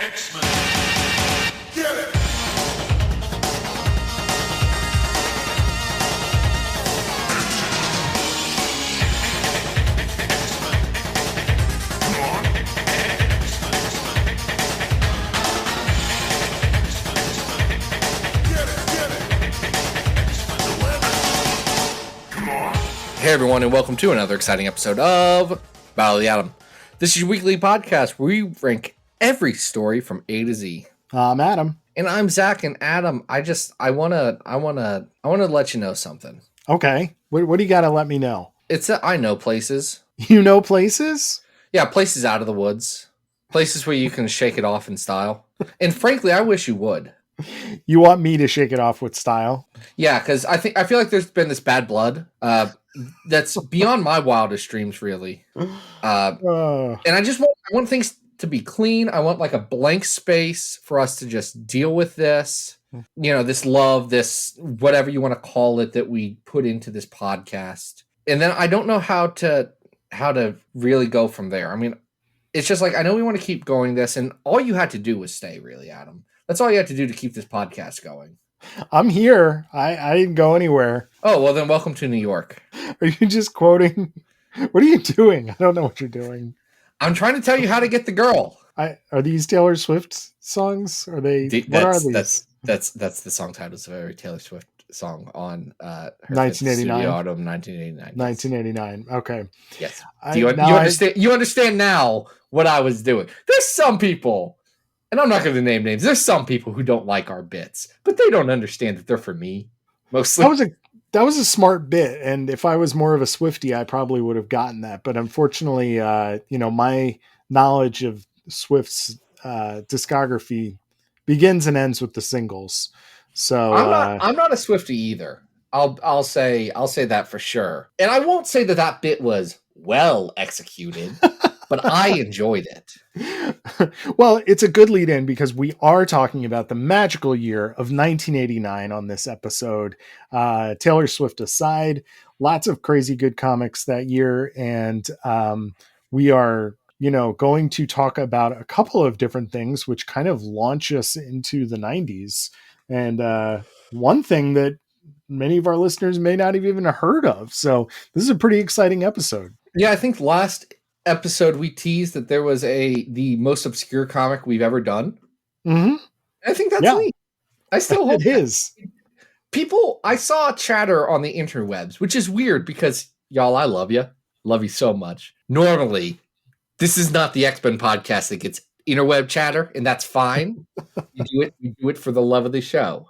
X-Men. Get it! Hey everyone, and welcome to another exciting episode of Battle of the Atom. This is your weekly podcast where we rank every story from A to Z. I'm Adam, and I'm Zach. And Adam, I wanna let you know something. Okay, what do you got to let me know? It's that I know places. You know places? Yeah, places out of the woods, places where you can shake it off in style. And frankly, I wish you would. You want me to shake it off with style? Yeah, because I feel like there's been this bad blood that's beyond my wildest dreams, really. And I want things to be clean. I want like a blank space for us to just deal with this. You know, this love, this whatever you want to call it that we put into this podcast. And then I don't know how to really go from there. I mean, it's just like I know we want to keep going this, and all you had to do was stay, really, Adam. That's all you had to do to keep this podcast going. I'm here. I didn't go anywhere. Oh, well then welcome to New York. Are you just quoting? What are you doing? I don't know what you're doing. I'm trying to tell you how to get the girl. Are these Taylor Swift songs? Are they? What are these? That's the song title. It's a very Taylor Swift song on her 1989. Autumn 1989. 1989. Okay. Yes. You understand? You understand now what I was doing. There's some people. And I'm not going to name names. There's some people who don't like our bits, but they don't understand that they're for me. Mostly. That was a smart bit. And if I was more of a Swiftie, I probably would have gotten that. But unfortunately, my knowledge of Swift's discography begins and ends with the singles. So I'm not a Swiftie either. I'll say that for sure. And I won't say that bit was well executed. But I enjoyed it. Well, it's a good lead in because we are talking about the magical year of 1989 on this episode. Taylor Swift aside, lots of crazy good comics that year. And we are, going to talk about a couple of different things which kind of launch us into the 90s. And one thing that many of our listeners may not have even heard of. So this is a pretty exciting episode. Yeah, I think last episode we teased that there was the most obscure comic we've ever done. Mm-hmm. I think that's neat. I still hope it is. People, I saw chatter on the interwebs, which is weird because y'all, I love you so much. Normally, this is not the X-Men podcast that gets interweb chatter, and that's fine. We do it for the love of the show.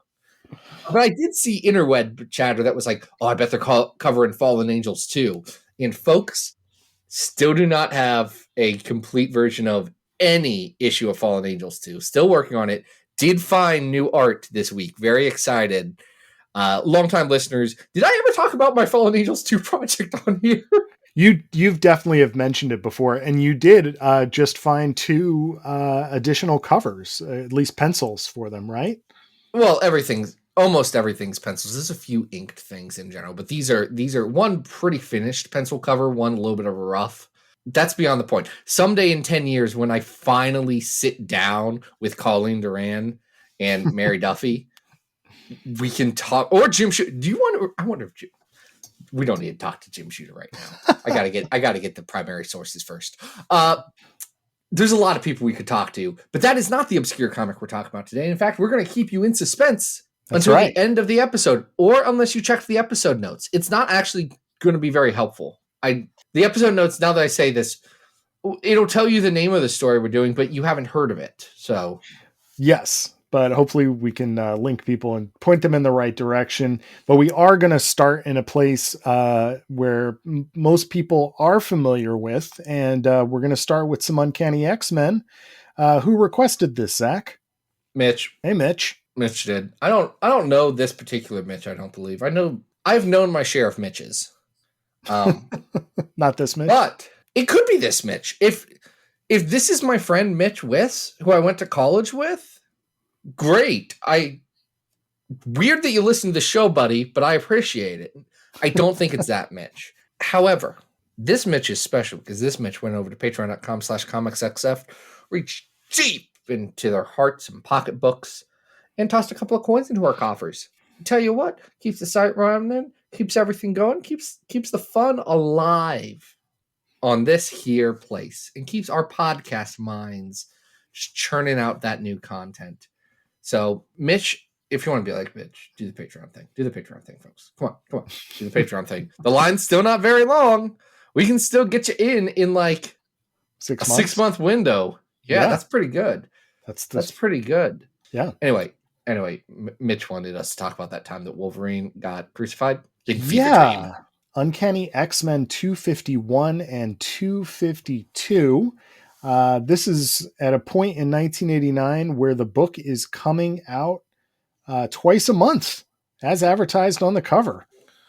But I did see interweb chatter that was like, "Oh, I bet they're covering Fallen Angels too." And folks, still do not have a complete version of any issue of Fallen Angels 2. Still working on it. Did find new art this week. Very excited. Longtime listeners, did I ever talk about my Fallen Angels 2 project on here? You've definitely have mentioned it before, and you did just find 2 additional covers, at least pencils for them, right? Well, almost everything's pencils. There's a few inked things in general, but these are one pretty finished pencil cover, one a little bit of a rough. That's beyond the point. Someday in 10 years, when I finally sit down with Colleen Duran and Mary Duffy, we can talk. Or Jim Shooter. I wonder if we don't need to talk to Jim Shooter right now. I gotta get the primary sources first. There's a lot of people we could talk to, but that is not the obscure comic we're talking about today. In fact, we're going to keep you in suspense until the end of the episode, or unless you check the episode notes. It's not actually going to be very helpful. The episode notes, now that I say this, it'll tell you the name of the story we're doing, but you haven't heard of it. So yes, but hopefully we can link people and point them in the right direction. But we are going to start in a place where most people are familiar with, and we're going to start with some Uncanny X-Men. Who requested this, Zach? Mitch. Hey, Mitch. Mitch did. I don't know this particular Mitch. I don't believe. I've known my share of Mitches. Not this Mitch, but it could be this Mitch. If this is my friend Mitch Wiss, who I went to college with, great. Weird that you listen to the show, buddy, but I appreciate it. I don't think it's that Mitch. However, this Mitch is special because this Mitch went over to patreon.com/comicsxf, reached deep into their hearts and pocketbooks and tossed a couple of coins into our coffers. Tell you what, keeps the site running, keeps everything going, keeps the fun alive on this here place, and keeps our podcast minds just churning out that new content. So, Mitch, if you want to be like Mitch, do the Patreon thing. Do the Patreon thing, folks. Come on. Do the Patreon thing. The line's still not very long. We can still get you in like 6 a months. 6-month window. Yeah, that's pretty good. That's pretty good. Yeah. Anyway, Mitch wanted us to talk about that time that Wolverine got crucified. Yeah. Uncanny X-Men 251 and 252. This is at a point in 1989 where the book is coming out twice a month, as advertised on the cover.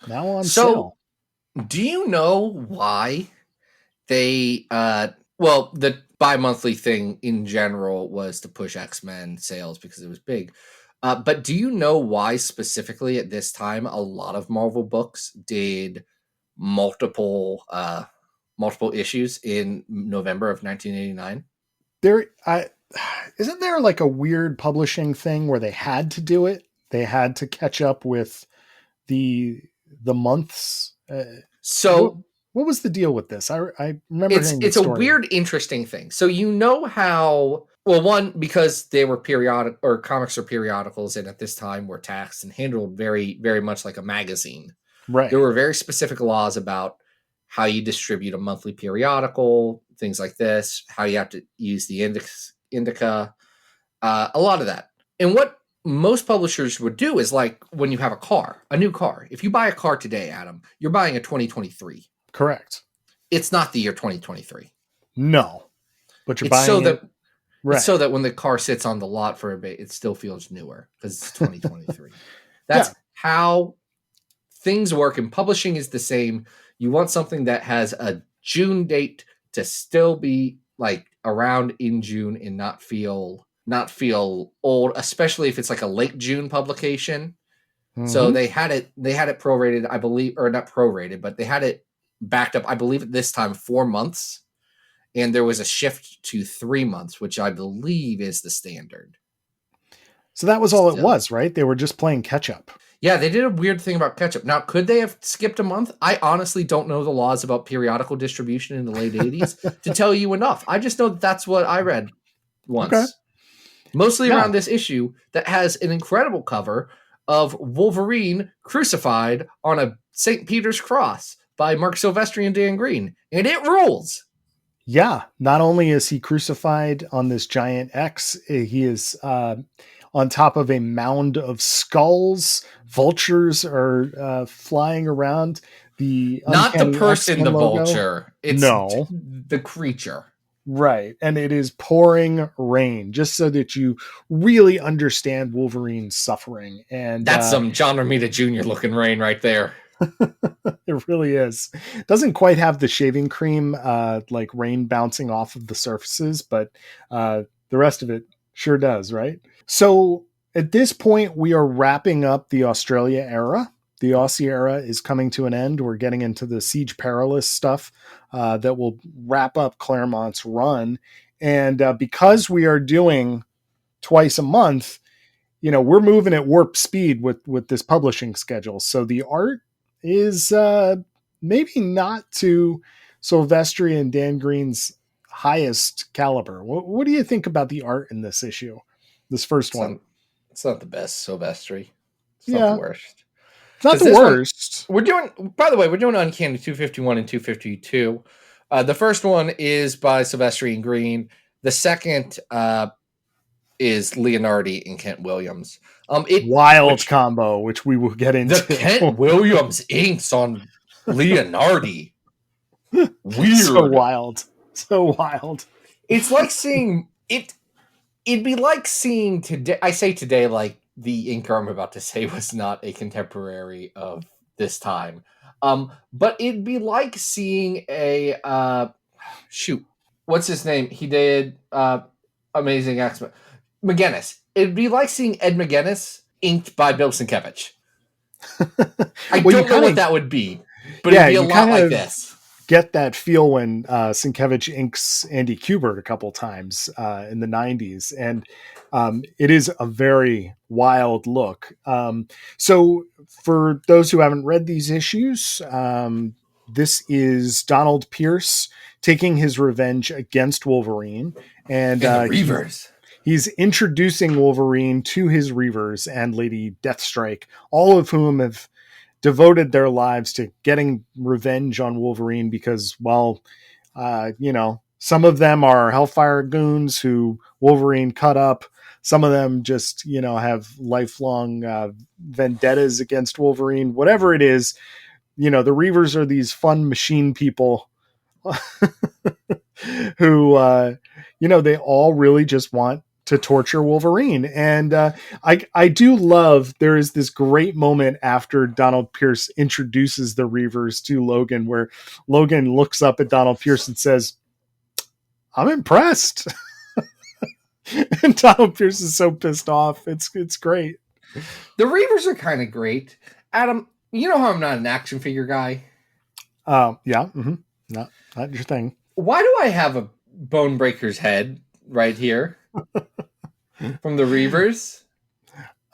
Now on sale. Do you know why they the bi-monthly thing in general was to push X-Men sales because it was big. But do you know why specifically at this time a lot of Marvel books did multiple issues in November of 1989? Isn't there like a weird publishing thing where they had to do it? They had to catch up with the months. So what was the deal with this? I remember it's a weird, interesting thing. So you know how, well, one, because they were periodic, or comics or periodicals, and at this time were taxed and handled very, very much like a magazine. Right. There were very specific laws about how you distribute a monthly periodical, things like this, how you have to use the indica, a lot of that. And what most publishers would do is, like, when you have a new car, if you buy a car today, Adam, you're buying a 2023. Correct. It's not the year 2023. No, but you're buying it. It's so that when the car sits on the lot for a bit, it still feels newer because it's 2023. That's how things work, and publishing is the same. You want something that has a June date to still be like around in June and not feel old, especially if it's like a late June publication. Mm-hmm. So they had it prorated, I believe, or not prorated, but they had it backed up, I believe at this time 4 months. And there was a shift to 3 months, which I believe is the standard. So that was all it was, right? They were just playing catch up. Yeah, they did a weird thing about catch up. Now, could they have skipped a month? I honestly don't know the laws about periodical distribution in the late 80s to tell you enough. I just know that that's what I read once. Okay. Mostly around this issue that has an incredible cover of Wolverine crucified on a St. Peter's cross by Mark Silvestri and Dan Green. And it rules. Yeah. Not only is he crucified on this giant X, he is on top of a mound of skulls. Vultures are flying around. Not the person, the logo. Vulture. It's the creature. Right. And it is pouring rain, just so that you really understand Wolverine's suffering. And that's some John Romita Jr. looking rain right there. It really is. Doesn't quite have the shaving cream like rain bouncing off of the surfaces, but the rest of it sure does, right? So at this point, we are wrapping up the Australia era. The Aussie era is coming to an end. We're getting into the Siege Perilous stuff that will wrap up Claremont's run. And because we are doing twice a month, we're moving at warp speed with this publishing schedule. So the art is maybe not to Silvestri and Dan Green's highest caliber. What do you think about the art in this issue? This first one? It's not the best, Silvestri. It's not the worst. It's not the worst. We're doing Uncanny 251 and 252. The first one is by Silvestri and Green. The second is Leonardi and Kent Williams. Wild combo, which we will get into. The Kent Williams inks on Leonardi. Weird. So wild. It's like seeing it. It'd be like seeing today. I say today, like the inker I'm about to say was not a contemporary of this time. But it'd be like seeing a what's his name? He did Amazing X-Men. McGinnis. It'd be like seeing Ed McGinnis inked by Bill Sienkiewicz. I don't know what that would be, but it'd be a lot like this. get that feel when Sienkiewicz inks Andy Kubert a couple times in the 90s. And it is a very wild look. So for those who haven't read these issues, this is Donald Pierce taking his revenge against Wolverine. And the Reavers. He's introducing Wolverine to his Reavers and Lady Deathstrike, all of whom have devoted their lives to getting revenge on Wolverine because, well, some of them are Hellfire goons who Wolverine cut up. Some of them just, have lifelong vendettas against Wolverine. Whatever it is, the Reavers are these fun machine people who, they all really just want to torture Wolverine. And I do love, there is this great moment after Donald Pierce introduces the Reavers to Logan, where Logan looks up at Donald Pierce and says, "I'm impressed." And Donald Pierce is so pissed off. It's great. The Reavers are kind of great. Adam, you know how I'm not an action figure guy? Yeah. Mm-hmm. Not your thing. Why do I have a Bonebreaker's head right here? From the Reavers.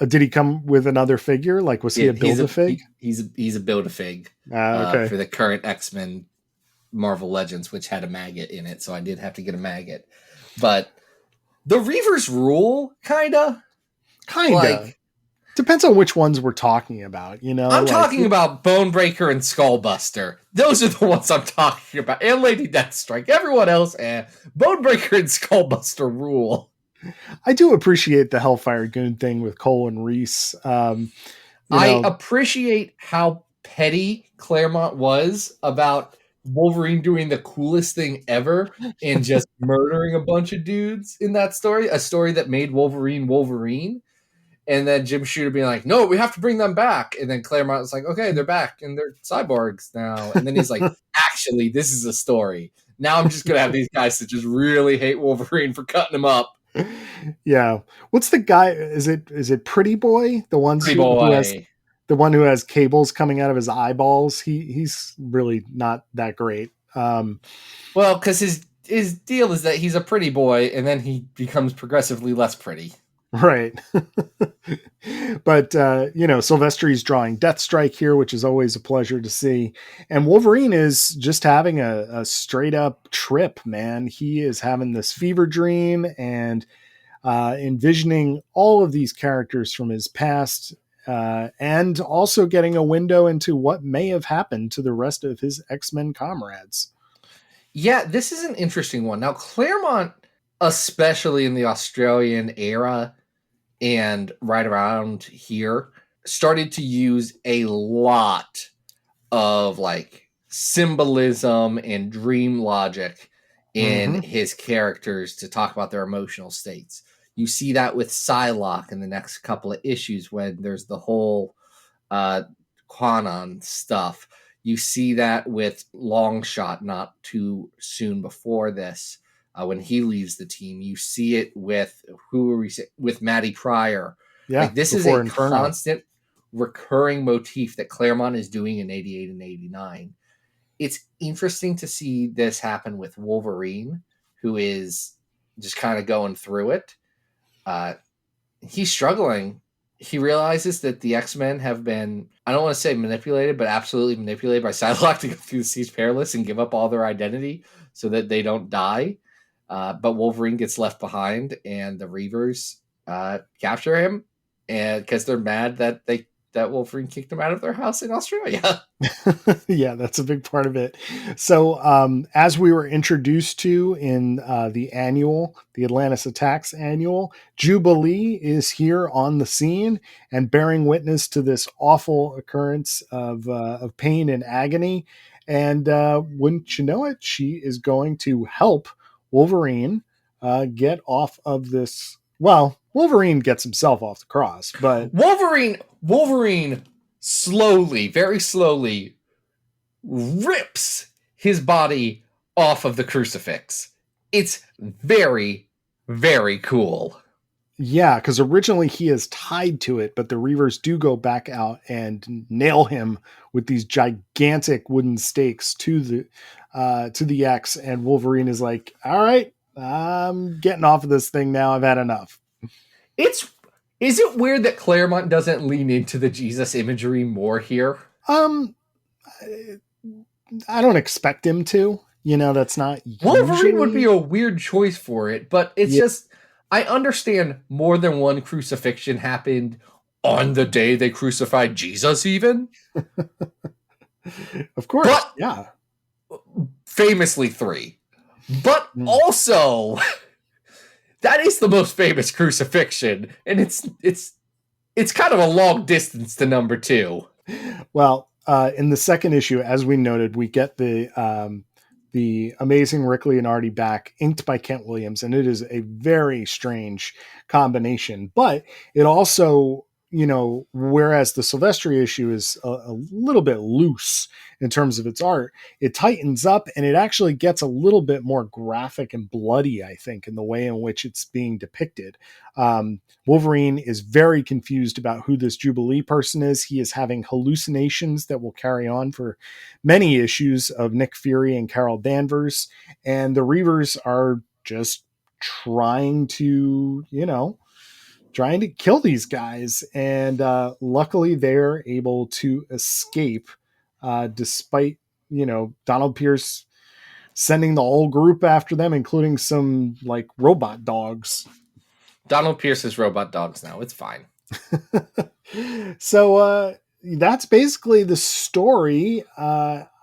Did he come with another figure? Like, was he a Build-A-Fig? He's a Build-A-Fig okay. for the current X-Men Marvel Legends, which had a maggot in it, so I did have to get a maggot. But the Reavers rule, kinda. Like, depends on which ones we're talking about, I'm talking about Bonebreaker and Skullbuster. Those are the ones I'm talking about. And Lady Deathstrike. Everyone else, Bonebreaker and Skullbuster rule. I do appreciate the Hellfire Goon thing with Cole and Reese. I appreciate how petty Claremont was about Wolverine doing the coolest thing ever and just murdering a bunch of dudes in that story. A story that made Wolverine. And then Jim Shooter being like, "No, we have to bring them back." And then Claremont was like, "Okay, they're back and they're cyborgs now." And then he's like, "Actually, this is a story. Now I'm just going to have these guys that just really hate Wolverine for cutting him up." Yeah. What's the guy? Is it Pretty Boy? The one who has cables coming out of his eyeballs. He's really not that great. Well, because his deal is that he's a pretty boy, and then he becomes progressively less pretty. Right. But, Silvestri's drawing Deathstrike here, which is always a pleasure to see. And Wolverine is just having a straight up trip, man. He is having this fever dream and envisioning all of these characters from his past and also getting a window into what may have happened to the rest of his X-Men comrades. Yeah, this is an interesting one. Now, Claremont, especially in the Australian era, and right around here, started to use a lot of like symbolism and dream logic in his characters to talk about their emotional states. You see that with Psylocke in the next couple of issues when there's the whole Quanon stuff. You see that with Longshot not too soon before this. When he leaves the team, you see it with with Matty Pryor. Yeah, like, this is a constant recurring motif that Claremont is doing in 88 and 89. It's interesting to see this happen with Wolverine, who is just kind of going through it. He's struggling. He realizes that the X-Men have been, I don't want to say manipulated, but absolutely manipulated by Psylocke to go through the Seas Perilous and give up all their identity so that they don't die. But Wolverine gets left behind, and the Reavers capture him, and because they're mad that Wolverine kicked them out of their house in Australia. Yeah, that's a big part of it. So, as we were introduced to in the Atlantis Attacks annual, Jubilee is here on the scene and bearing witness to this awful occurrence of pain and agony. And wouldn't you know it, she is going to help Wolverine get off of this. Well, Wolverine gets himself off the cross, but Wolverine slowly, very slowly rips his body off of the crucifix. It's very, very cool. Yeah, because originally he is tied to it, but the Reavers do go back out and nail him with these gigantic wooden stakes to to the X, and Wolverine is like, all right, I'm getting off of this thing now. I've had enough. Is it weird that Claremont doesn't lean into the Jesus imagery more here? Um, I don't expect him to. That's not Wolverine would be usually. a weird choice for it, but it's Yeah, just I understand more than one crucifixion happened on the day they crucified Jesus, even. of course. But Yeah. famously three. But Mm. also that is the most famous crucifixion, and it's kind of a long distance to number two. Well, in the second issue, as we noted, we get the amazing Rick Leonardi back, inked by Kent Williams, and it is a very strange combination. But it also, whereas the Silvestri issue is a little bit loose in terms of its art, it tightens up and it actually gets a little bit more graphic and bloody, I think, in the way in which it's being depicted. Wolverine is very confused about who this Jubilee person is. He is having hallucinations that will carry on for many issues of Nick Fury and Carol Danvers. And the Reavers are just trying to, trying to kill these guys. And luckily, they're able to escape despite, Donald Pierce sending the whole group after them, including some like robot dogs. Donald Pierce's robot dogs now. It's fine. So that's basically the story.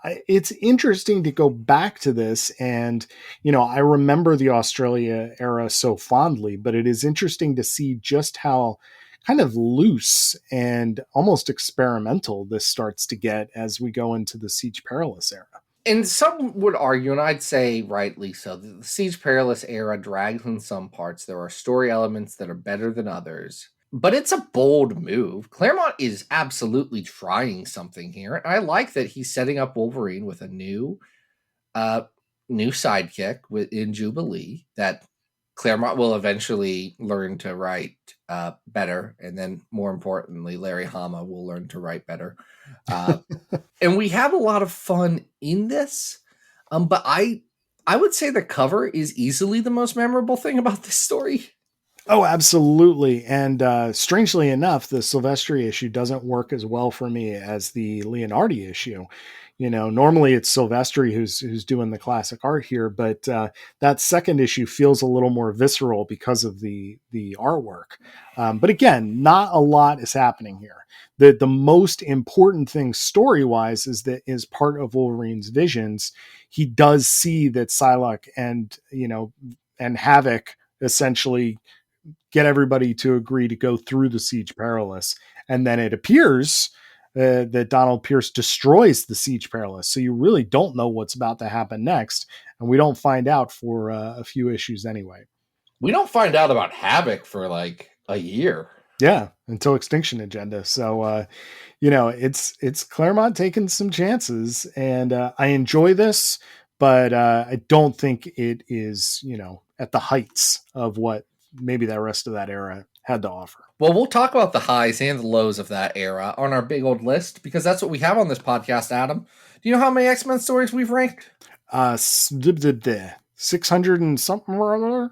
It's interesting to go back to this, and I remember the Australia era so fondly, but it is interesting to see just how kind of loose and almost experimental this starts to get as we go into the Siege Perilous era. And some would argue, and I'd say rightly so, that the Siege Perilous era drags in some parts. There are story elements that are better than others. But it's a bold move. Claremont is absolutely trying something here. And I like that he's setting up Wolverine with a new sidekick in Jubilee that Claremont will eventually learn to write better. And then more importantly, Larry Hama will learn to write better. And we have a lot of fun in this. But I would say the cover is easily the most memorable thing about this story. Oh, absolutely. And strangely enough, the Silvestri issue doesn't work as well for me as the Leonardi issue. Normally it's Silvestri who's doing the classic art here, but that second issue feels a little more visceral because of the artwork. But again, not a lot is happening here. The most important thing story wise is part of Wolverine's visions. He does see that Psylocke and Havoc essentially get everybody to agree to go through the Siege Perilous. And then it appears that Donald Pierce destroys the Siege Perilous. So you really don't know what's about to happen next. And we don't find out for a few issues anyway. We don't find out about Havoc for like a year. Yeah, until Extinction Agenda. So, it's Claremont taking some chances. And I enjoy this, but I don't think it is, at the heights of what maybe that rest of that era had to offer. Well, we'll talk about the highs and the lows of that era on our big old list because that's what we have on this podcast, Adam. Do you know how many X-Men stories we've ranked? 600 and something or other.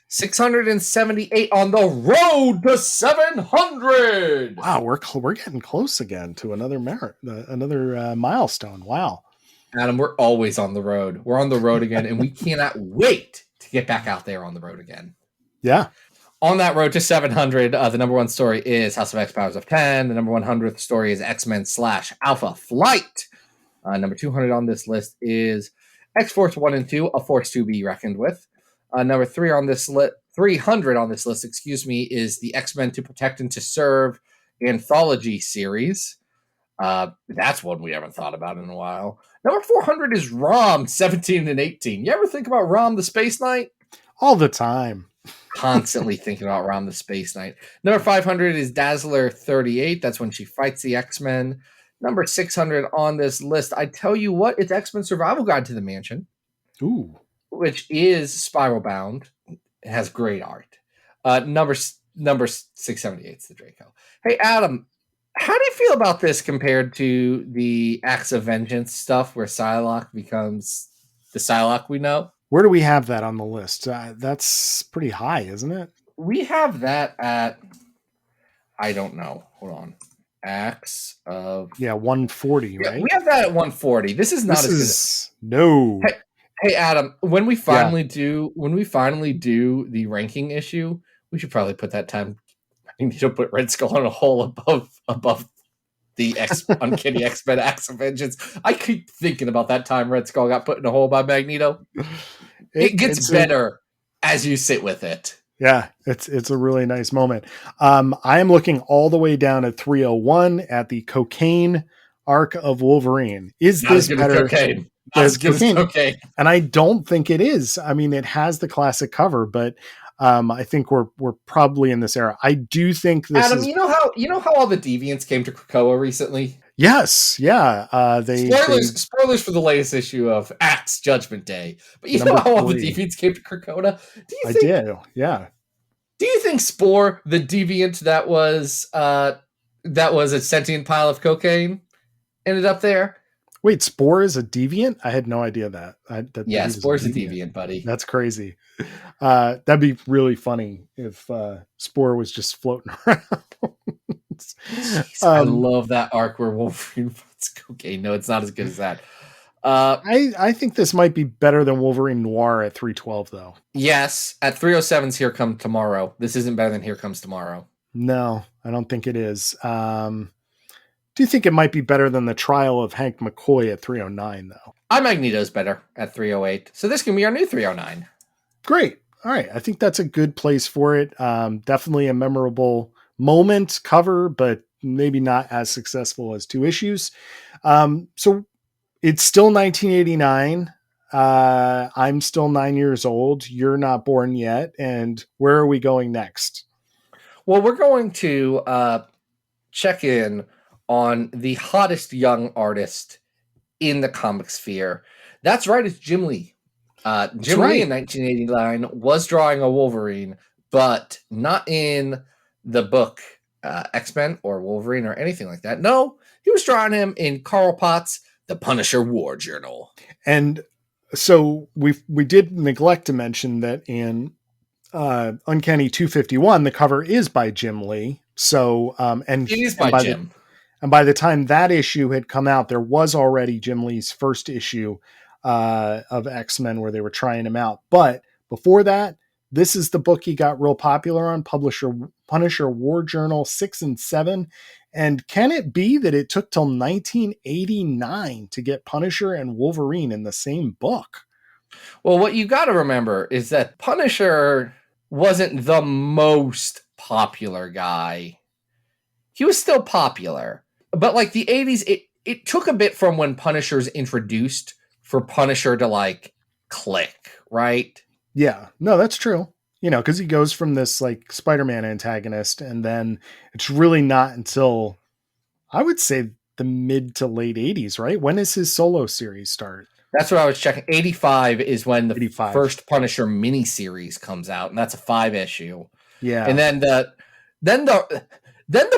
678 on the road to 700. Wow, we're getting close again to another milestone. Wow. Adam, we're always on the road. We're on the road again, and we cannot wait to get back out there on the road again. Yeah. On that road to 700, the number one story is House of X Powers of 10. The number 100th story is X-Men / Alpha Flight. Number 200 on this list is X-Force 1 and 2, a force to be reckoned with. Number 300 on this list, is the X-Men to Protect and to Serve anthology series. That's one we haven't thought about in a while. Number 400 is ROM 17 and 18. You ever think about ROM the Space Knight? All the time. Constantly thinking about ROM the Space Knight. Number 500 is Dazzler 38. That's when she fights the X-Men. Number 600 on this list, I tell you what, it's X-Men Survival Guide to the Mansion. Ooh. Which is spiral bound. It has great art. Number 678 is the Draco. Hey, Adam, how do you feel about this compared to the Acts of Vengeance stuff where Psylocke becomes the Psylocke we know. Where do we have that on the list? That's pretty high, isn't it? We have that at, I don't know. Hold on. Acts of 140, yeah, right? we have that at 140. This is not This as is no. Hey Adam, when we finally do the ranking issue, we should probably put that time. I need to put Red Skull on a hole above the Uncanny X-Men Acts of Vengeance. I keep thinking about that time Red Skull got put in a hole by Magneto. It gets better as you sit with it. Yeah, it's a really nice moment. I am looking all the way down at 301 at the cocaine arc of Wolverine. Is Not this as good better? as cocaine. Not as good as cocaine. And I don't think it is. I mean, it has the classic cover, but I think we're probably in this era. I do think this Adam, is. you know how all the deviants came to Krakoa recently? Yes, yeah. Spoilers for the latest issue of Acts Judgment Day. But you know how all the deviants came to Krakoa? I did, yeah. Do you think Spore, the deviant that was a sentient pile of cocaine, ended up there? Wait, Spore is a deviant? I had no idea that. Spore's a deviant, buddy. That's crazy. That'd be really funny if Spore was just floating around. Jeez, I love that arc where Wolverine finds cocaine. No, it's not as good as that. I think this might be better than Wolverine Noir at 312, though. Yes, at 307's Here Come Tomorrow. This isn't better than Here Comes Tomorrow. No, I don't think it is. Do you think it might be better than the Trial of Hank McCoy at 309, though? Magneto's better at 308. So this can be our new 309. Great. All right. I think that's a good place for it. Definitely a memorable moment cover, but maybe not as successful as 2 issues. So it's still 1989. I'm still 9 years old. You're not born yet. And where are we going next? Well, we're going to check in on the hottest young artist in the comic sphere. That's right, it's Jim Lee. Jim Lee in 1989 was drawing a Wolverine, but not in the book X-Men or Wolverine or anything like that. No, he was drawing him in Carl Potts' The Punisher War Journal. And so we did neglect to mention that in Uncanny 251, the cover is by Jim Lee. So and it is by Jim. And by the time that issue had come out, there was already Jim Lee's first issue of X-Men where they were trying him out. But before that, this is the book he got real popular on, Punisher War Journal 6 and 7. And can it be that it took till 1989 to get Punisher and Wolverine in the same book? Well, what you got to remember is that Punisher wasn't the most popular guy. He was still popular. But like the 80s, it took a bit from when Punisher's introduced for Punisher to like click, right? Yeah, no, that's true. You know, because he goes from this like Spider-Man antagonist, and then it's really not until I would say the mid to late 80s, right? When does his solo series start? That's what I was checking. 85 is when the first Punisher miniseries comes out, and that's a 5-issue. Yeah. And then the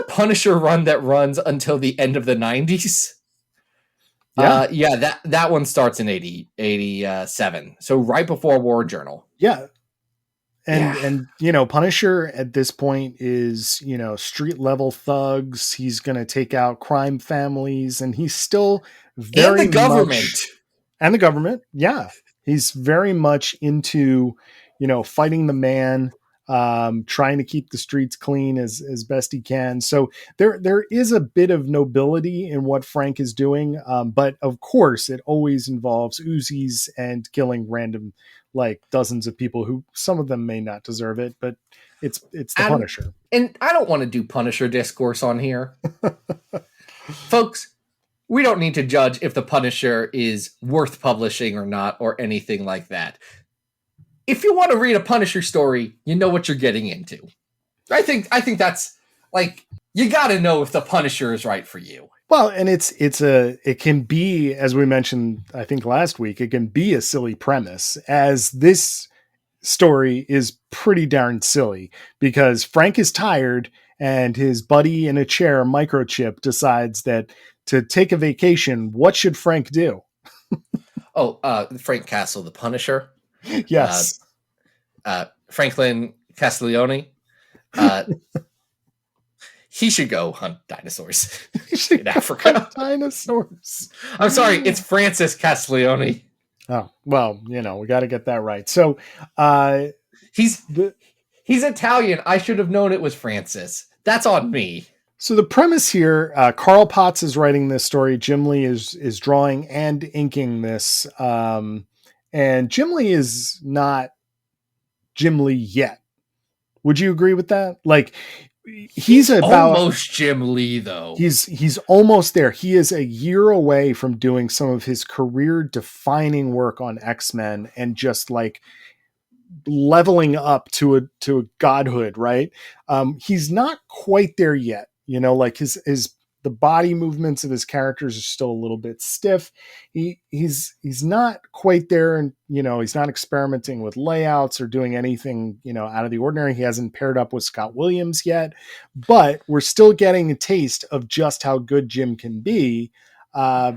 Punisher run that runs until the end of the 90s. That one starts in 87. So right before War Journal. Yeah. And you know, Punisher at this point is, you know, street level thugs. He's going to take out crime families, and he's still very and the government. Yeah. He's very much into, you know, fighting the man, trying to keep the streets clean as best he can. So there is a bit of nobility in what Frank is doing. But of course it always involves Uzis and killing random, like dozens of people who some of them may not deserve it, but it's the Punisher. And I don't want to do Punisher discourse on here. Folks, we don't need to judge if the Punisher is worth publishing or not, or anything like that. If you want to read a Punisher story, you know what you're getting into. I think that's like, you got to know if the Punisher is right for you. Well, and it can be, as we mentioned, I think last week, it can be a silly premise, as this story is pretty darn silly because Frank is tired and his buddy in a chair, Microchip, decides that to take a vacation, what should Frank do? Frank Castle, the Punisher. Yes. Franklin Castiglione. Uh, he should go hunt dinosaurs in Africa. Dinosaurs. I'm sorry, it's Francis Castiglione. Oh, well, we got to get that right. So, He's the Italian. I should have known it was Francis. That's on me. So the premise here, Carl Potts is writing this story. Jim Lee is drawing and inking this. And Jim Lee is not Jim Lee yet. Would you agree with that? Like he's about almost Jim Lee though. He's almost there. He is a year away from doing some of his career defining work on X-Men and just like leveling up to a godhood, right? He's not quite there yet. Like his the body movements of his characters are still a little bit stiff. He's not quite there, and he's not experimenting with layouts or doing anything out of the ordinary. He hasn't paired up with Scott Williams yet, but we're still getting a taste of just how good Jim can be,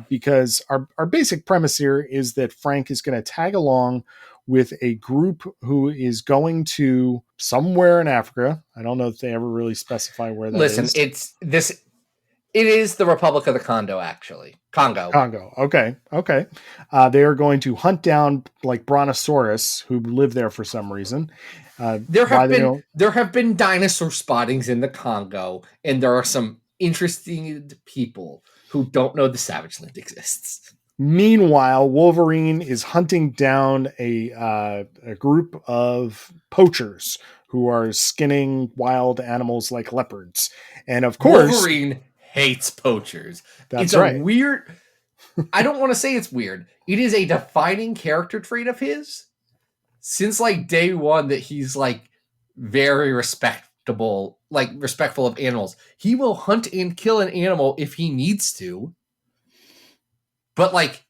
because our basic premise here is that Frank is going to tag along with a group who is going to somewhere in Africa. I don't know if they ever really specify where that is. Listen, it is the Republic of the Congo, actually. Congo. Okay. They are going to hunt down like brontosaurus who live there for some reason. There have been dinosaur spottings in the Congo, and there are some interesting people who don't know the Savage Land exists. Meanwhile, Wolverine is hunting down a group of poachers who are skinning wild animals like leopards. And of course, Wolverine hates poachers. That's right. I don't want to say it's weird. It is a defining character trait of his since like day one that he's like very respectful of animals. He will hunt and kill an animal if he needs to. But like,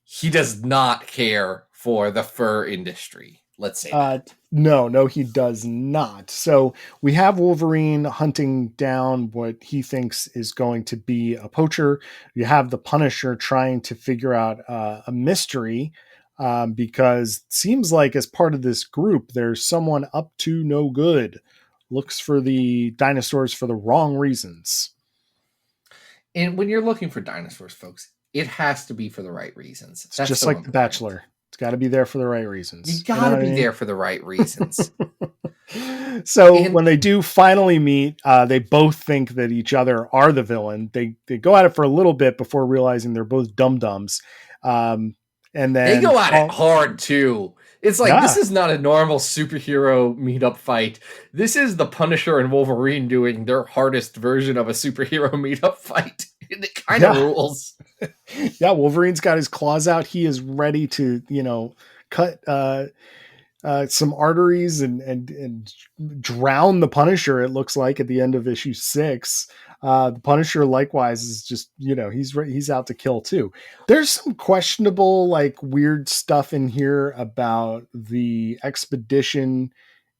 he does not care for the fur industry. Let's say that. No, he does not. So we have Wolverine hunting down what he thinks is going to be a poacher. You have the Punisher trying to figure out a mystery, because it seems like as part of this group, there's someone up to no good, looks for the dinosaurs for the wrong reasons. And when you're looking for dinosaurs, folks, it has to be for the right reasons. It's just like The Bachelor. It's got to be there for the right reasons. You got to be there for the right reasons. So when they do finally meet, they both think that each other are the villain. They go at it for a little bit before realizing they're both dum-dums. And then they go at it hard too. It's like, This is not a normal superhero meetup fight. This is the Punisher and Wolverine doing their hardest version of a superhero meetup fight. And it kind of rules. Yeah, Wolverine's got his claws out. He is ready to, cut some arteries and drown the Punisher, it looks like, at the end of issue 6. The Punisher likewise is just, he's out to kill too. There's some questionable, like, weird stuff in here about the expedition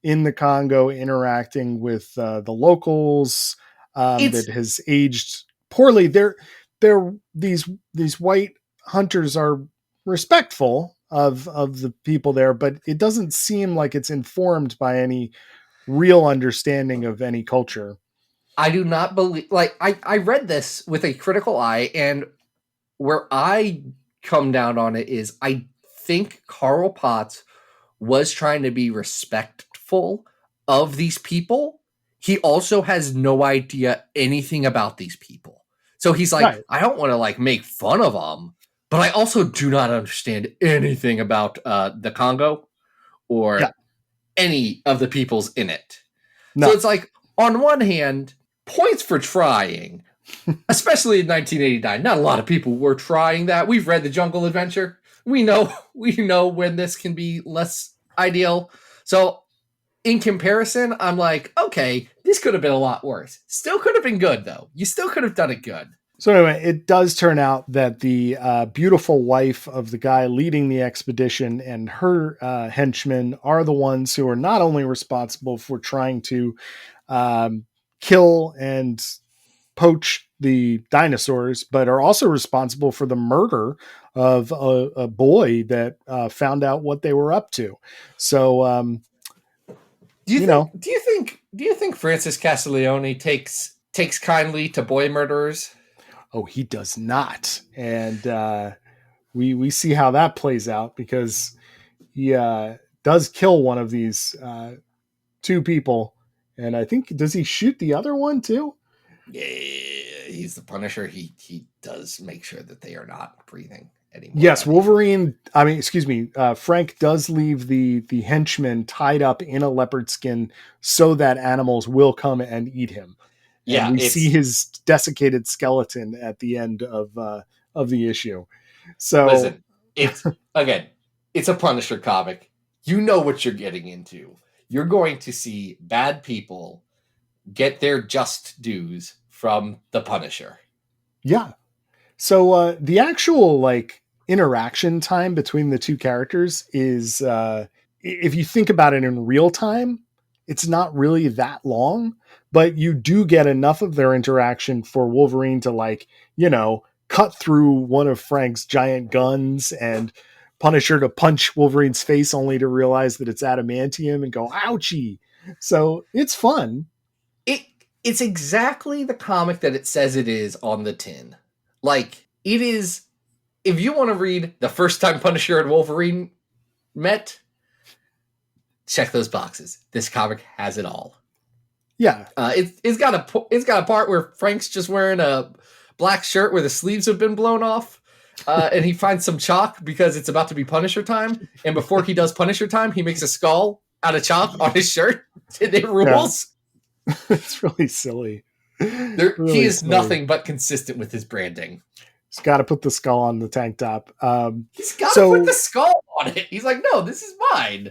in the Congo interacting with the locals that has aged poorly. These white hunters are respectful of the people there, but it doesn't seem like it's informed by any real understanding of any culture. I do not believe, like, I read this with a critical eye, and where I come down on it is I think Carl Potts was trying to be respectful of these people. He also has no idea anything about these people. So he's like, right. I don't want to like make fun of them, but I also do not understand anything about the Congo or any of the peoples in it. No. So it's like, on one hand, points for trying, especially in 1989. Not a lot of people were trying that. We've read The Jungle Adventure. We know when this can be less ideal. So in comparison, I'm like, okay, this could have been a lot worse. Still could have been good, though. You still could have done it good. So anyway, it does turn out that the beautiful wife of the guy leading the expedition and her henchmen are the ones who are not only responsible for trying to kill and poach the dinosaurs, but are also responsible for the murder of a boy that found out what they were up to. So, Do you you think? know, Do you think Francis Castiglione takes kindly to boy murderers? oh, he does not, and we see how that plays out because he does kill one of these two people, and I think does he shoot the other one too? Yeah, he's the Punisher. He does make sure that they are not breathing anymore. Yes, Wolverine. I mean, excuse me. Frank does leave the henchman tied up in a leopard skin so that animals will come and eat him, and Yeah, we see it's his desiccated skeleton at the end of the issue. So listen. It's again. It's a Punisher comic. You know what you're getting into. You're going to see bad people get their just dues from the Punisher. yeah. So the actual like interaction time between the two characters is if you think about it in real time, it's not really that long, but you do get enough of their interaction for Wolverine to like, cut through one of Frank's giant guns and Punisher to punch Wolverine's face only to realize that it's adamantium and go ouchie. So it's fun. It it's exactly the comic that it says it is on the tin. Like it is. If you want to read the first time Punisher and Wolverine met, check those boxes. This comic has it all. Yeah. It's got a part where Frank's just wearing a black shirt where the sleeves have been blown off, and he finds some chalk because it's about to be Punisher time. And before he does Punisher time, he makes a skull out of chalk on his shirt. And it rules. Yeah. It's really silly. Really he is silly. nothing but consistent with his branding. He's got to put the skull on the tank top. He's got to put the skull on it. He's like, no, this is mine.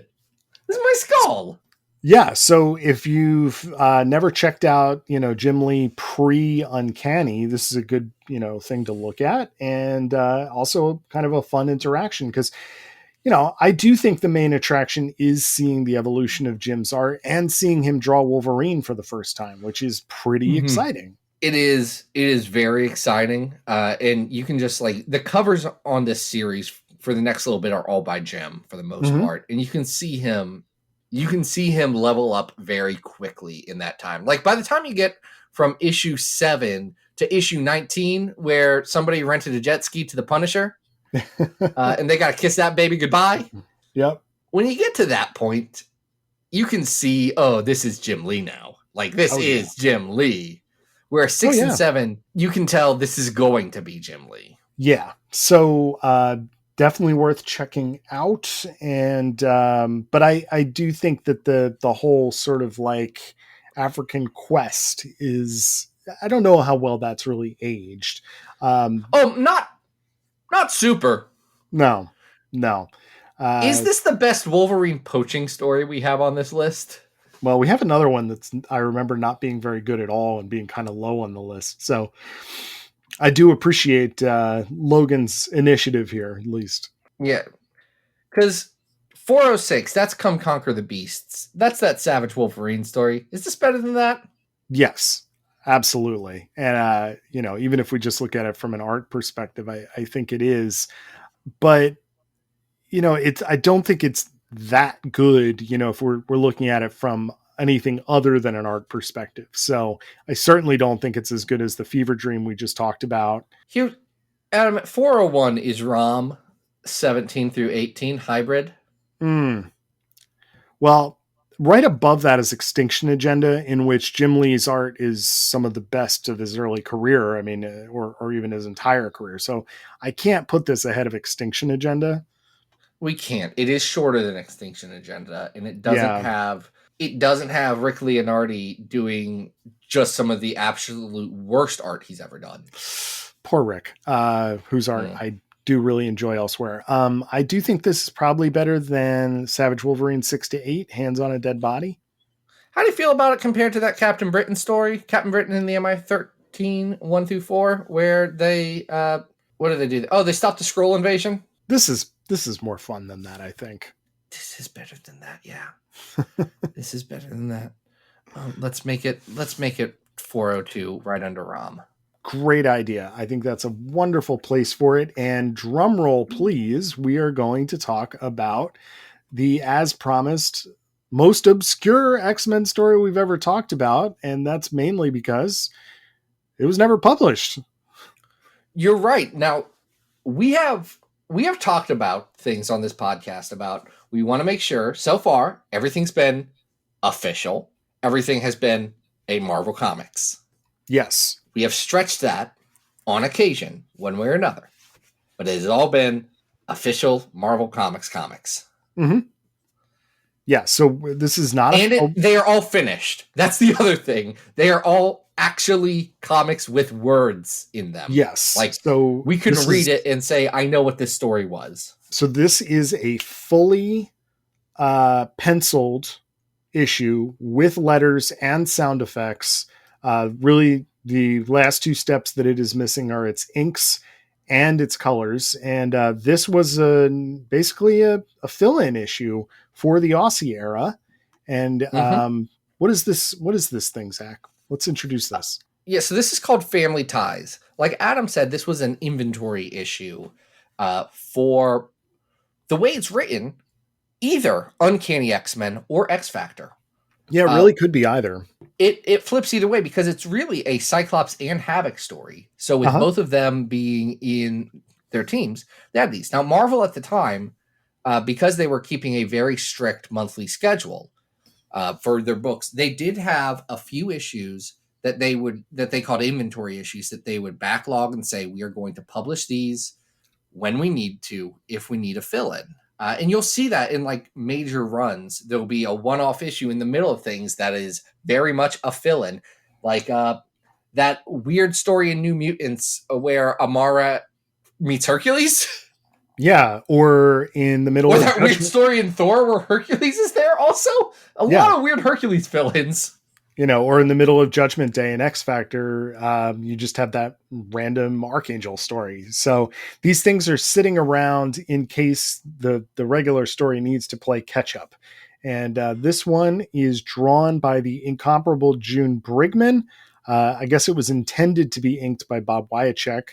This is my skull. Yeah. So if you've never checked out, Jim Lee pre Uncanny, this is a good, thing to look at, and also kind of a fun interaction because, I do think the main attraction is seeing the evolution of Jim's art and seeing him draw Wolverine for the first time, which is pretty exciting. It is very exciting. And you can just like the covers on this series for the next little bit are all by Jim for the most part. And you can see him level up very quickly in that time. Like by the time you get from issue 7 to issue 19, where somebody rented a jet ski to the Punisher, and they got to kiss that baby goodbye. Yep. When you get to that point, you can see, oh, this is Jim Lee now. Like this is Jim Lee. Where 6 and 7, you can tell this is going to be Jim Lee. Yeah. So definitely worth checking out. And but I do think that the whole sort of like African quest is, I don't know how well that's really aged. Not super. No. Is this the best Wolverine poaching story we have on this list? Well, we have another one that's I remember not being very good at all and being kind of low on the list. So I do appreciate Logan's initiative here, at least. Yeah. Because 406, that's Come Conquer the Beasts. That's that Savage Wolverine story. Is this better than that? Yes, absolutely. And, even if we just look at it from an art perspective, I think it is. But, I don't think it's that good, if we're looking at it from anything other than an art perspective. So I certainly don't think it's as good as the Fever Dream we just talked about. Here, Adam, 401 is ROM 17 through 18 hybrid. Well, right above that is Extinction Agenda, in which Jim Lee's art is some of the best of his early career. I mean, or even his entire career. So I can't put this ahead of Extinction Agenda. We can't. It is shorter than Extinction Agenda, and it doesn't have Rick Leonardi doing just some of the absolute worst art he's ever done. Poor Rick, whose art I do really enjoy elsewhere. I do think this is probably better than Savage Wolverine 6-8, Hands on a Dead Body. How do you feel about it compared to that Captain Britain story? Captain Britain in the MI13 1-4, where they what do they do? Oh, they stopped the Skrull invasion. This is more fun than that, I think. This is better than that, yeah. This is better than that. Let's make it 402 right under Rom. Great idea. I think that's a wonderful place for it. And drum roll, please. We are going to talk about the, as promised, most obscure X-Men story we've ever talked about. And that's mainly because it was never published. You're right. Now, we have talked about things on this podcast about we want to make sure so far everything's been official. Everything has been a Marvel Comics. Yes. We have stretched that on occasion, one way or another. But it has all been official Marvel Comics. Mm-hmm. Yeah, so this is not they are all finished. That's the other thing. They are all actually comics with words in them. Yes. Like, so we could read it and say, I know what this story was. So this is a fully penciled issue with letters and sound effects. Really, the last two steps that it is missing are its inks and its colors. And this was basically a fill-in issue for the Aussie era. And what is this? What is this thing, Zach? Let's introduce this. Yeah, so this is called Family Ties. Like Adam said, this was an inventory issue for the way it's written, either Uncanny X-Men or X Factor. Yeah, it really could be either. It flips either way because it's really a Cyclops and Havoc story. So with both of them being in their teams, they had these. Now, Marvel at the time, because they were keeping a very strict monthly schedule for their books, they did have a few issues that they called inventory issues that they would backlog and say, we are going to publish these when we need to, if we need a fill-in. And you'll see that in like major runs, there'll be a one-off issue in the middle of things that is very much a fill-in. Like that weird story in New Mutants where Amara meets Hercules. Yeah, or in the middle or of that weird story in Thor where Hercules is there also. A lot of weird Hercules fill-ins. You know, or in the middle of Judgment Day and X Factor, you just have that random Archangel story. So these things are sitting around in case the regular story needs to play catch up. And this one is drawn by the incomparable June Brigman. I guess it was intended to be inked by Bob Wyacek.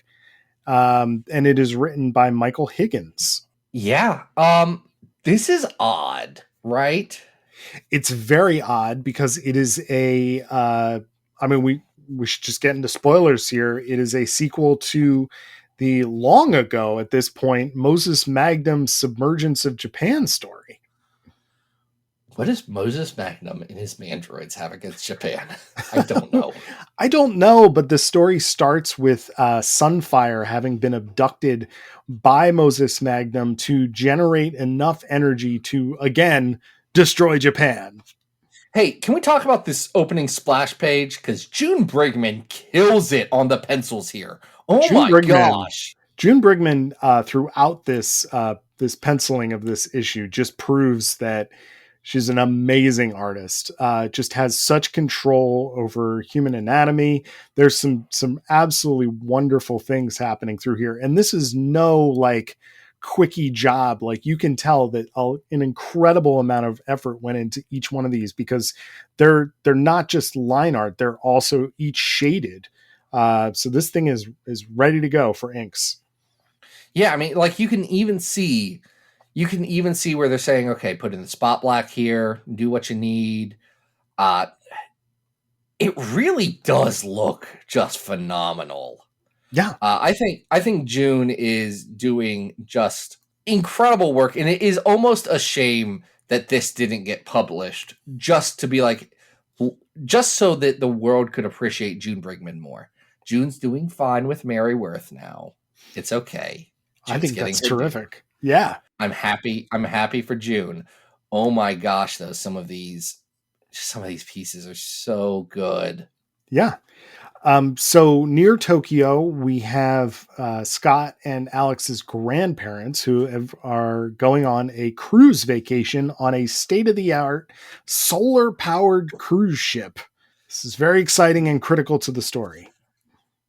And it is written by Michael Higgins. Yeah. This is odd, right? It's very odd because it is we should just get into spoilers here. It is a sequel to the long ago at this point, Moses Magnum's Submergence of Japan story. What does Moses Magnum and his mandroids have against Japan? I don't know. I don't know, but the story starts with Sunfire having been abducted by Moses Magnum to generate enough energy to, again, destroy Japan. Hey, can we talk about this opening splash page? Because June Brigman kills it on the pencils here. Oh my gosh. June Brigman, throughout this penciling of this issue, just proves that she's an amazing artist. Just has such control over human anatomy. There's some absolutely wonderful things happening through here. And this is no like quickie job. Like you can tell that an incredible amount of effort went into each one of these because they're not just line art. They're also each shaded. So this thing is ready to go for inks. Yeah. I mean, like you can even see where they're saying, okay, put in the spot black here, do what you need. It really does look just phenomenal. Yeah. I think June is doing just incredible work, and it is almost a shame that this didn't get published just to be like, just so that the world could appreciate June Brigman more. June's doing fine with Mary Worth now. It's okay. June's I think that's terrific. Yeah. I'm happy for June. Oh my gosh, though, some of these pieces are so good. Yeah. So near Tokyo, we have Scott and Alex's grandparents who are going on a cruise vacation on a state-of-the-art solar-powered cruise ship. This is very exciting and critical to the story.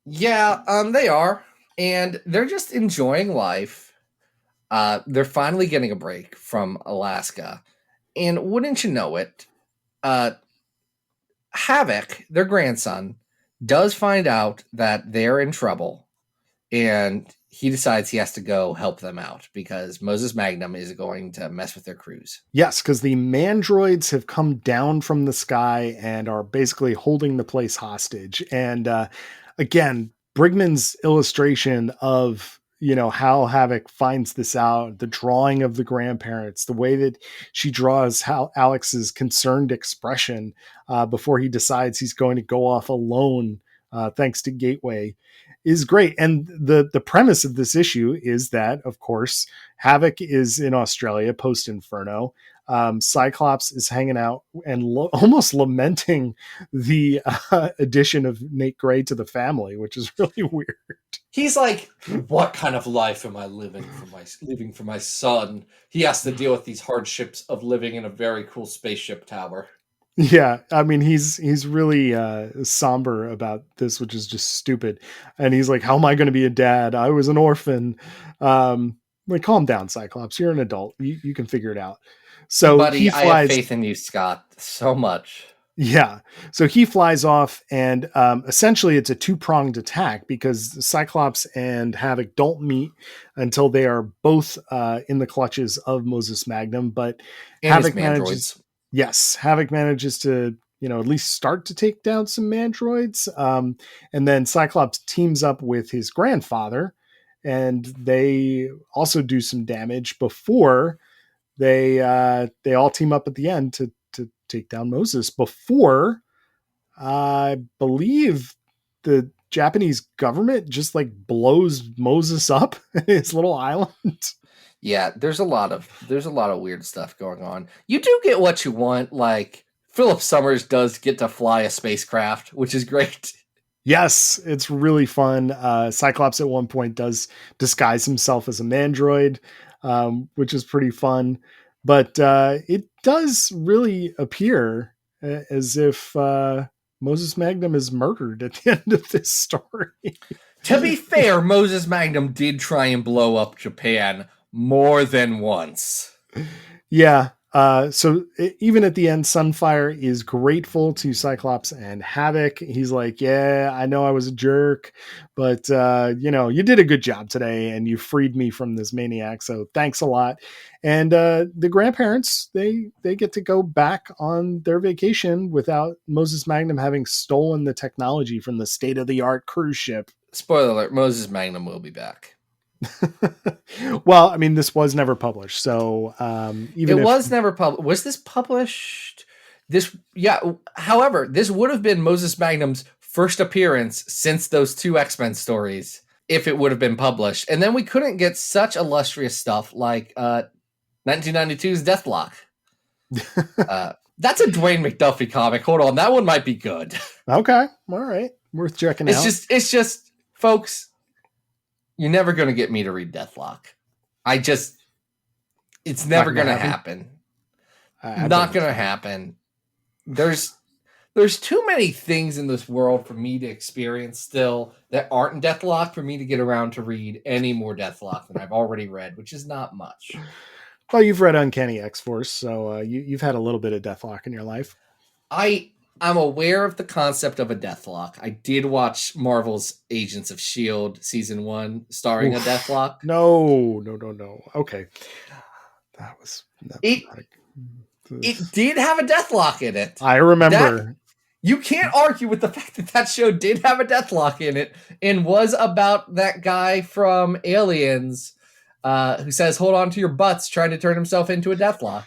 Yeah, they are. And they're just enjoying life. They're finally getting a break from Alaska. And wouldn't you know it, Havoc, their grandson, does find out that they're in trouble, and he decides he has to go help them out because Moses Magnum is going to mess with their crews. Yes, because the mandroids have come down from the sky and are basically holding the place hostage. And again, Brigman's illustration of how Havoc finds this out, the drawing of the grandparents, the way that she draws how Alex's concerned expression before he decides he's going to go off alone, thanks to Gateway, is great. And the premise of this issue is that, of course, Havoc is in Australia post Inferno. Cyclops is hanging out and almost lamenting the addition of Nate Gray to the family, which is really weird. He's like, "What kind of life am I living for my son? He has to deal with these hardships of living in a very cool spaceship tower." Yeah, I mean he's really somber about this, which is just stupid. And he's like, "How am I going to be a dad? I was an orphan." Like, calm down, Cyclops. You're an adult. You can figure it out. So Buddy, he I have faith in you, Scott, so much. Yeah. So he flies off, and essentially it's a two-pronged attack because Cyclops and Havoc don't meet until they are both in the clutches of Moses Magnum. But And Havoc his manages, yes, Havoc manages to, at least start to take down some mandroids. And then Cyclops teams up with his grandfather, and they also do some damage before they all team up at the end to take down Moses before I believe the Japanese government just like blows Moses up in his little island. Yeah, there's a lot of weird stuff going on. You do get what you want. Like, Philip Summers does get to fly a spacecraft, which is great. Yes, it's really fun. Cyclops at one point does disguise himself as a mandroid, which is pretty fun. But it does really appear as if Moses Magnum is murdered at the end of this story. To be fair, Moses Magnum did try and blow up Japan more than once. Yeah. So even at the end, Sunfire is grateful to Cyclops and Havoc. He's like, "Yeah, I know I was a jerk, but you did a good job today, and you freed me from this maniac. So thanks a lot." And the grandparents, they get to go back on their vacation without Moses Magnum having stolen the technology from the state-of-the-art cruise ship. Spoiler alert: Moses Magnum will be back. Well, I mean, this was never published, so was never published. Was this published? However, this would have been Moses Magnum's first appearance since those two X-Men stories, if it would have been published. And then we couldn't get such illustrious stuff like 1992's Deathlock. That's a Dwayne McDuffie comic. Hold on, that one might be good. Okay, all right, worth checking out. It's just, folks, you're never going to get me to read Deathlock. It's never going to happen. Not going to happen. There's too many things in this world for me to experience still that aren't in Deathlock for me to get around to read any more Deathlock than I've already read, which is not much. Well, you've read Uncanny X-Force, so you've had a little bit of Deathlock in your life. I'm aware of the concept of a Deathlock. I did watch Marvel's Agents of S.H.I.E.L.D. Season 1 starring a Deathlock. No. Okay. It did have a Deathlock in it. I remember. You can't argue with the fact that show did have a Deathlock in it and was about that guy from Aliens who says, "Hold on to your butts," trying to turn himself into a Deathlock.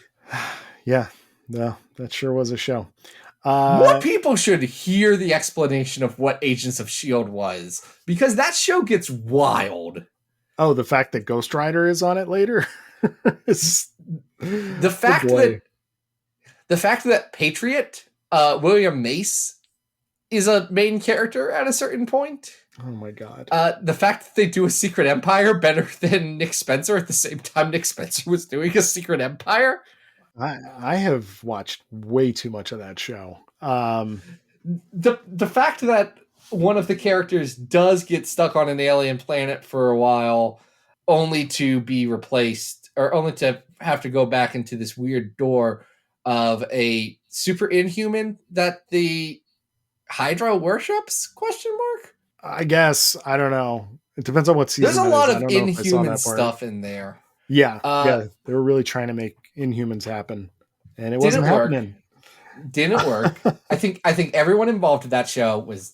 Yeah. No, that sure was a show. More people should hear the explanation of what Agents of S.H.I.E.L.D. was, because that show gets wild. Oh, the fact that Ghost Rider is on it later? The fact that Patriot, William Mace, is a main character at a certain point. Oh my god. The fact that they do a Secret Empire better than Nick Spencer at the same time Nick Spencer was doing a Secret Empire. I have watched way too much of that show. The fact that one of the characters does get stuck on an alien planet for a while, only to be replaced, or only to have to go back into this weird door of a super inhuman that the Hydra worships? Question mark. I guess. I don't know. It depends on what season. There's a lot I of don't know if I saw Inhuman that part. stuff in there. Yeah, they were really trying to make Inhumans happen, and it wasn't happening. Didn't work. I think everyone involved in that show was,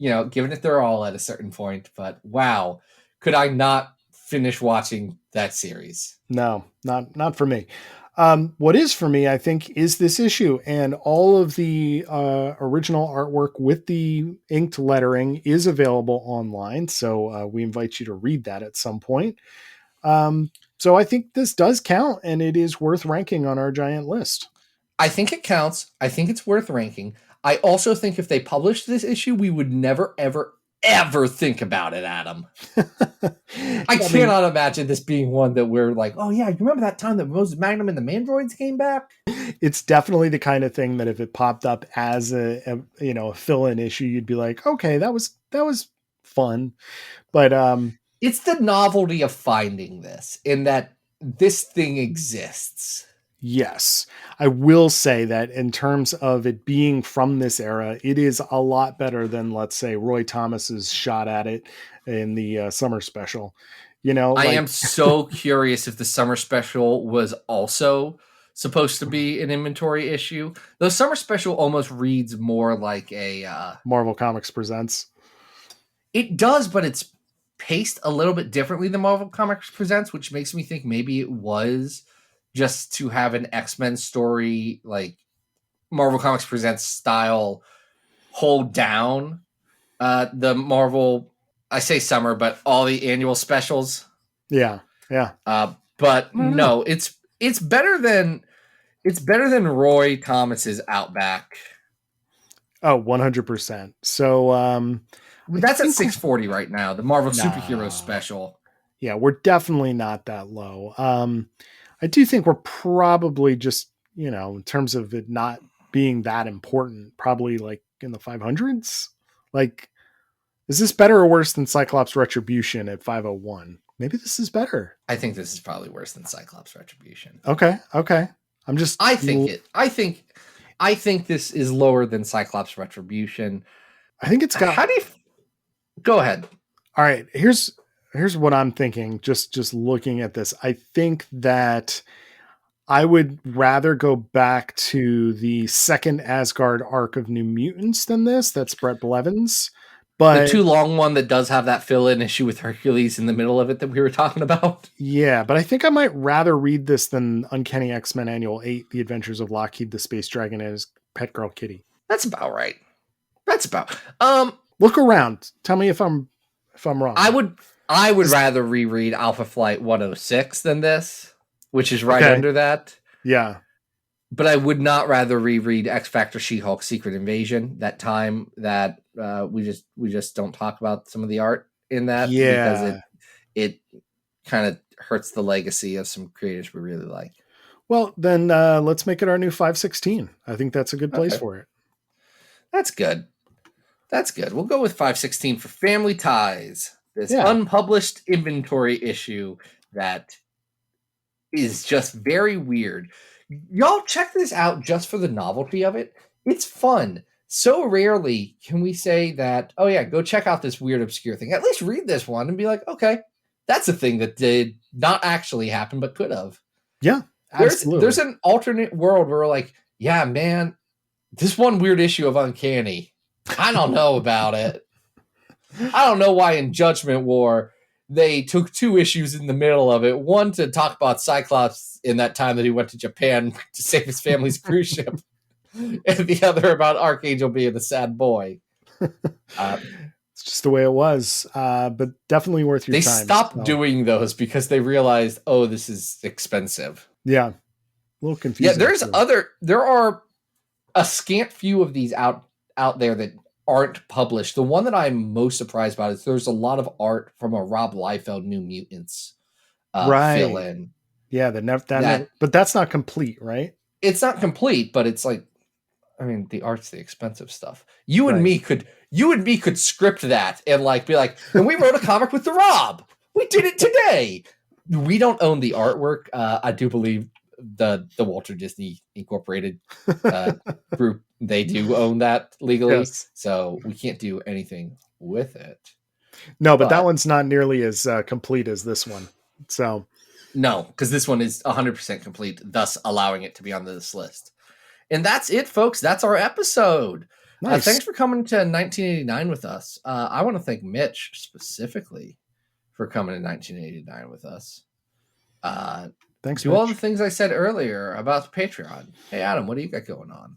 giving it their all at a certain point. But wow, could I not finish watching that series? No, not for me. What is for me, I think, is this issue, and all of the original artwork with the inked lettering is available online. So we invite you to read that at some point. So I think this does count, and it is worth ranking on our giant list. I think it counts. I think it's worth ranking. I also think if they published this issue, we would never, ever, ever think about it, Adam. I cannot imagine this being one that we're like, oh yeah, you remember that time that Moses Magnum and the Mandroids came back? It's definitely the kind of thing that if it popped up as a fill-in issue, you'd be like, okay, that was fun. But it's the novelty of finding this, in that this thing exists. Yes, I will say that in terms of it being from this era, it is a lot better than, let's say, Roy Thomas's shot at it in the summer special. I am so curious if the summer special was also supposed to be an inventory issue. The summer special almost reads more like a Marvel Comics Presents. It does, but it's paced a little bit differently than Marvel Comics Presents, which makes me think maybe it was just to have an X-Men story, like Marvel Comics Presents style, hold down the Marvel, I say summer, but all the annual specials. Yeah. But no, it's better than Roy Thomas's Outback. Oh, 100%. So that's at 640 right now, the Marvel Superhero Special. Yeah, we're definitely not that low. I do think we're probably just, in terms of it not being that important, probably like in the 500s. Like, is this better or worse than Cyclops Retribution at 501? Maybe this is better. I think this is probably worse than Cyclops Retribution. Okay. I think this is lower than Cyclops Retribution. I think it's got. Go ahead. All right. Here's what I'm thinking. Just looking at this, I think that I would rather go back to the second Asgard arc of New Mutants than this. That's Brett Blevins. But the too long one that does have that fill-in issue with Hercules in the middle of it that we were talking about. Yeah, but I think I might rather read this than Uncanny X-Men Annual 8, The Adventures of Lockheed the Space Dragon and his pet girl Kitty. That's about right. Look around. Tell me if I'm wrong. I would rather reread Alpha Flight 106 than this, which is right under that. Yeah. But I would not rather reread X Factor She-Hulk Secret Invasion, that time that we just don't talk about some of the art in that. Yeah. Because it kind of hurts the legacy of some creators we really like. Well, then let's make it our new 516. I think that's a good place for it. That's good. We'll go with 516 for Family Ties. This unpublished inventory issue that is just very weird. Y'all check this out just for the novelty of it. It's fun. So rarely can we say that, oh yeah, go check out this weird, obscure thing. At least read this one and be like, okay, that's a thing that did not actually happen, but could have. Yeah, absolutely. There's an alternate world where we're like, yeah, man, this one weird issue of Uncanny, I don't know about it. I don't know why in Judgment War they took 2 issues in the middle of it. One to talk about Cyclops in that time that he went to Japan to save his family's cruise ship. And the other about Archangel being the sad boy. It's just the way it was. But definitely worth your time. They stopped doing those because they realized, oh, this is expensive. Yeah. A little confusing. Yeah, there are a scant few of these out there that aren't published. The one that I'm most surprised about is there's a lot of art from a Rob Liefeld New Mutants fill in. Yeah, but that's not complete, right? It's not complete, but it's like, I mean, the art's the expensive stuff. You and me could script that and like be like, and we wrote a comic with the Rob. We did it today. We don't own the artwork. I do believe the Walter Disney Incorporated group They do own that legally, Yes. so we can't do anything with it. No, but that one's not nearly as complete as this one. So no, because this one is 100% complete, thus allowing it to be on this list. And that's it, folks. That's our episode. nice. Thanks for coming to 1989 with us. I want to thank Mitch specifically for coming to 1989 with us. Thanks. Do Mitch. all the things I said earlier about Patreon. Hey, Adam, what do you got going on?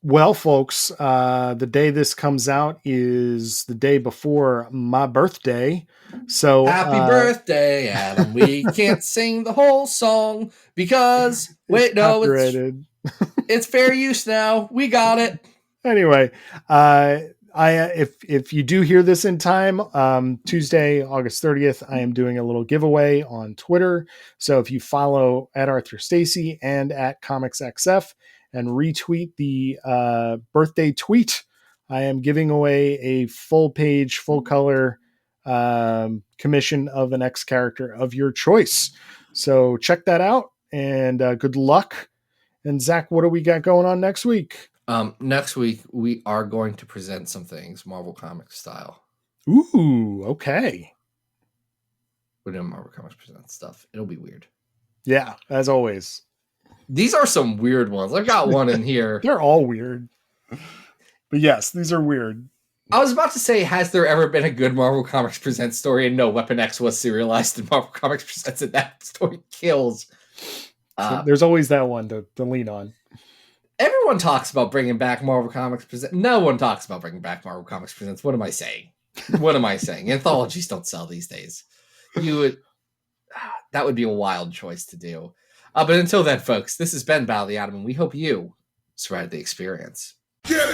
Well, folks, the day this comes out is the day before my birthday. So Happy birthday, Adam. We can't sing the whole song because wait, no, it's fair use now. We got it. Anyway, if you do hear this in time, Tuesday, August 30th, I am doing a little giveaway on Twitter. So if you follow at Arthur Stacy and at ComicsXF and retweet the birthday tweet, I am giving away a full page, full color commission of an X character of your choice. So check that out and good luck. And Zach, what do we got going on next week? Next week, we are going to present some things Marvel Comics style. Ooh, okay. We're doing Marvel Comics present stuff. It'll be weird. Yeah, as always. These are some weird ones. I've got one in here. They're all weird. But yes, these are weird. I was about to say, has there ever been a good Marvel Comics Presents story? And no, Weapon X was serialized in Marvel Comics Presents, and that story kills. So there's always that one to lean on. Everyone talks about bringing back Marvel Comics Presents. No one talks about bringing back Marvel Comics Presents. What am I saying? What am I saying? Anthologies don't sell these days. That would be a wild choice to do. But until then, folks, this has been Battle of the Atom, and we hope you survived the experience. Get it!